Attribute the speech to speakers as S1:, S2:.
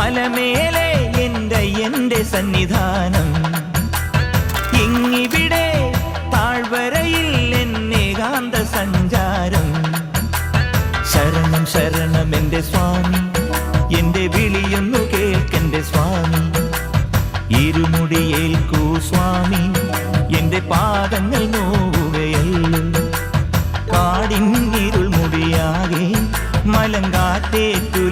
S1: മലമേലെ എന്റെ സന്നിധാനം. ഇങ്ങിവിടെ താഴ്വരയിൽ എന്നേകാന്ത സഞ്ചാരം. ശരണം ശരണം എന്റെ സ്വാമി, എന്റെ വിളിയൊന്നു കേൾക്കെന്റെ സ്വാമി. ഇരുമുടിയേൽക്കൂ സ്വാമി, എന്റെ പാദങ്ങൾ നോവുകയല്ലോ. കാടിൻ ഇരുൾ മുടിയാകെ മലങ്കാറ്റേറ്റു